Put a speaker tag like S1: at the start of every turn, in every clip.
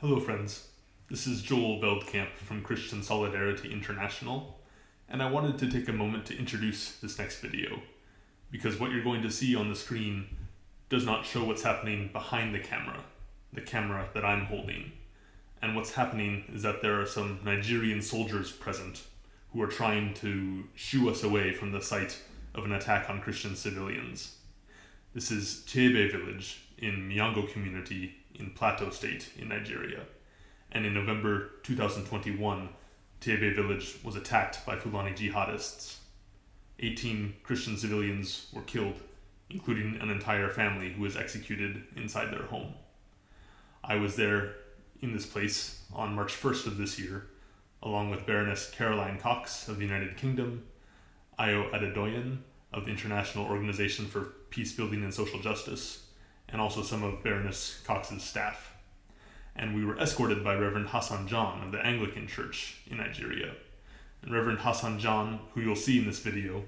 S1: Hello friends, this is Joel Veldkamp from Christian Solidarity International, and I wanted to take a moment to introduce this next video, because what you're going to see on the screen does not show what's happening behind the camera that I'm holding. And what's happening is that there are some Nigerian soldiers present who are trying to shoo us away from the site of an attack on Christian civilians. This is Tegbe village in Miango Community in Plateau State in Nigeria. And in November 2021, Tegbe village was attacked by Fulani jihadists. 18 Christian civilians were killed, including an entire family who was executed inside their home. I was there in this place on March 1st of this year, along with Baroness Caroline Cox of the United Kingdom, Ayo Adedoyin of the International Organization for Peacebuilding and Social Justice, and also some of Baroness Cox's staff. And we were escorted by Reverend Hassan John of the Anglican Church in Nigeria. And Reverend Hassan John, who you'll see in this video,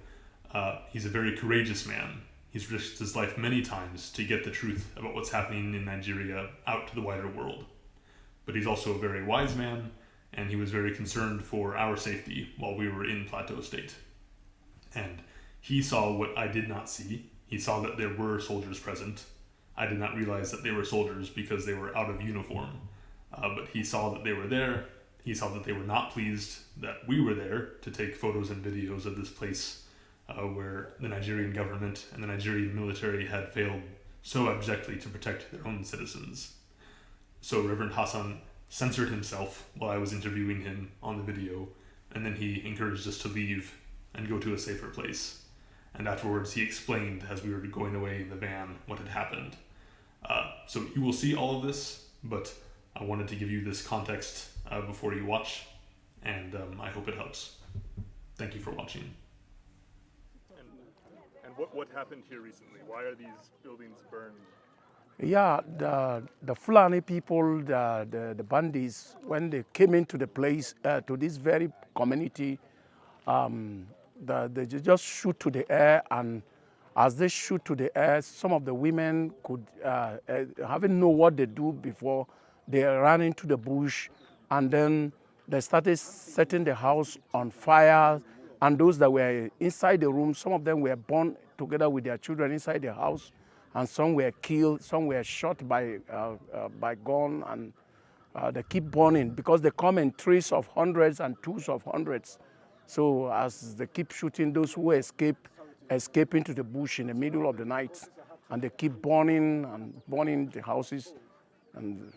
S1: he's a very courageous man. He's risked his life many times to get the truth about what's happening in Nigeria out to the wider world. But he's also a very wise man, and he was very concerned for our safety while we were in Plateau State. And he saw what I did not see. He saw that there were soldiers present. I did not realize that they were soldiers because they were out of uniform. But he saw that they were there. He saw that they were not pleased that we were there to take photos and videos of this place where the Nigerian government and the Nigerian military had failed so abjectly to protect their own citizens. So Reverend Hassan censored himself while I was interviewing him on the video, and then he encouraged us to leave and go to a safer place. And afterwards he explained, as we were going away in the van, what had happened. So you will see all of this, but I wanted to give you this context before you watch, and I hope it helps. Thank you for watching.
S2: And what happened here recently? Why are these buildings burned?
S3: Yeah, the Fulani people, the bandits, when they came into the place, to this very community, they just shoot to the air, and as they shoot to the air, some of the women could, having know what they do before, they ran into the bush, and then they started setting the house on fire, and those that were inside the room, some of them were burned together with their children inside the house, and some were killed, some were shot by gun, and they keep burning because they come in threes of hundreds and twos of hundreds. So as they keep shooting, those who escape into the bush in the middle of the night, and they keep burning and burning the houses. And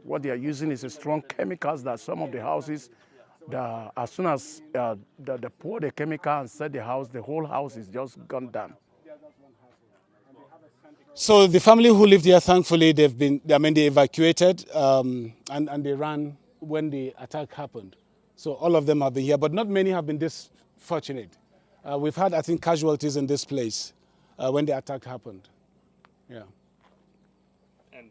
S3: what they are using is a strong chemicals that some of the houses, as soon as they pour the chemical and set the house, the whole house is just gone down.
S4: So the family who lived here, thankfully, they evacuated and they ran when the attack happened. So all of them have been here, but not many have been this fortunate. We've had, I think, casualties in this place when the attack happened. Yeah.
S2: And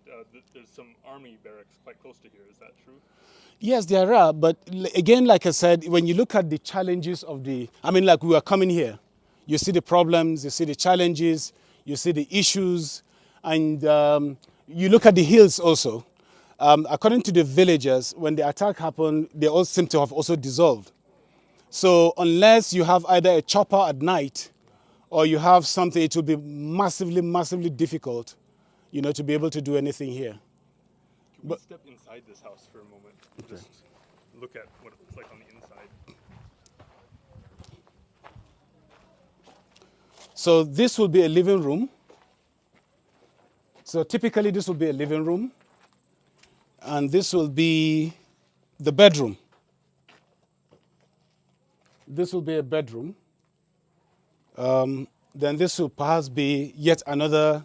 S2: there's some army barracks quite close to here, is that true?
S4: Yes, there are, but again, like I said, when you look at the challenges of like we were coming here, you see the problems, you see the challenges, you see the issues, and you look at the hills also. According to the villagers, when the attack happened, they all seem to have also dissolved. So unless you have either a chopper at night or you have something, it will be massively, massively difficult, to be able to do anything here.
S2: Can we step inside this house for a moment? Okay. Just look at what it's like on the inside.
S4: So this will be a living room. So typically this will be a living room. And this will be the bedroom. This will be a bedroom. Then this will perhaps be yet another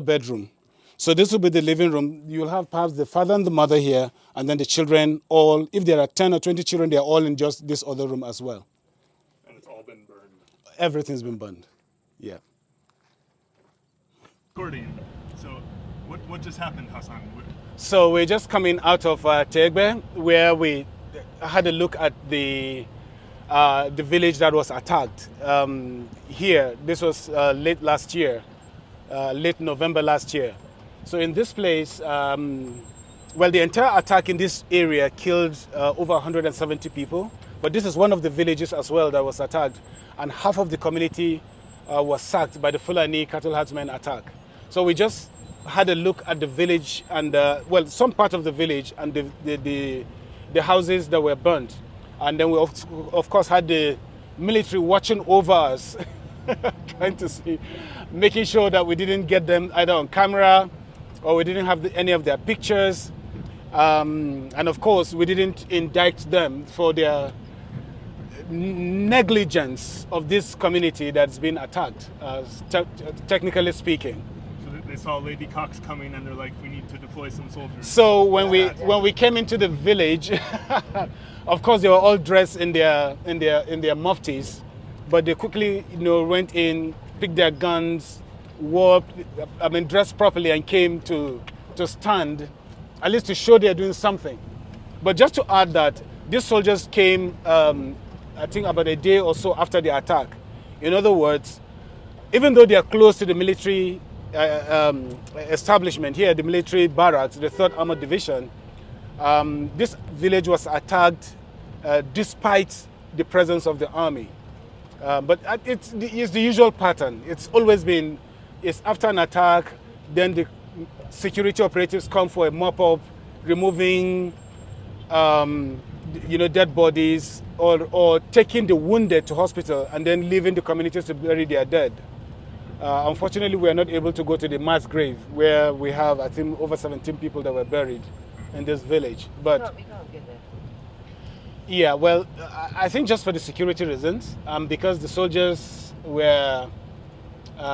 S4: bedroom. So this will be the living room. You'll have perhaps the father and the mother here, and then the children all, if there are 10 or 20 children, they're all in just this other room as well.
S2: And it's all been burned?
S4: Everything's been burned, yeah.
S2: Recording. So what just happened, Hassan?
S4: So we're just coming out of Tegbe, where we had a look at the village that was attacked. Here, this was late last year, late November last year. So in this place, well, the entire attack in this area killed over 170 people, but this is one of the villages as well that was attacked, and half of the community was sacked by the Fulani cattle herdsmen attack. So we just had a look at the village and, well, some part of the village and the houses that were burnt. And then we, of course, had the military watching over us, trying to see, making sure that we didn't get them either on camera or we didn't have any of their pictures. And of course, we didn't indict them for their negligence of this community that's been attacked, technically speaking.
S2: So they saw Lady Cox coming and they're like, we need to deploy some soldiers.
S4: So when we came into the village, of course they were all dressed in their muftis, but they quickly, went in, picked their guns, dressed properly and came to stand, at least to show they're doing something. But just to add that, these soldiers came, I think about a day or so after the attack. In other words, even though they are close to the military establishment here, the military barracks, the 3rd Armored Division, this village was attacked despite the presence of the army. But it's the usual pattern. It's always been, it's after an attack, then the security operatives come for a mop-up, removing dead bodies or taking the wounded to hospital and then leaving the communities to bury their dead. Unfortunately, we are not able to go to the mass grave where we have, I think, over 17 people that were buried in this village. But
S5: we can't get there.
S4: Yeah, well, I think just for the security reasons, because the soldiers were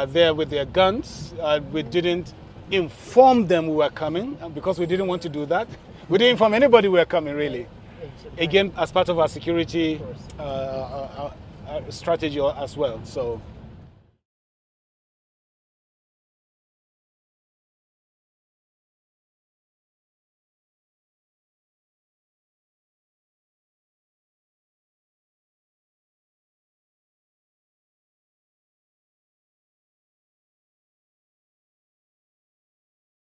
S4: there with their guns, we didn't inform them we were coming, because we didn't want to do that. We didn't inform anybody we were coming, really. Again, as part of our security strategy as well. So.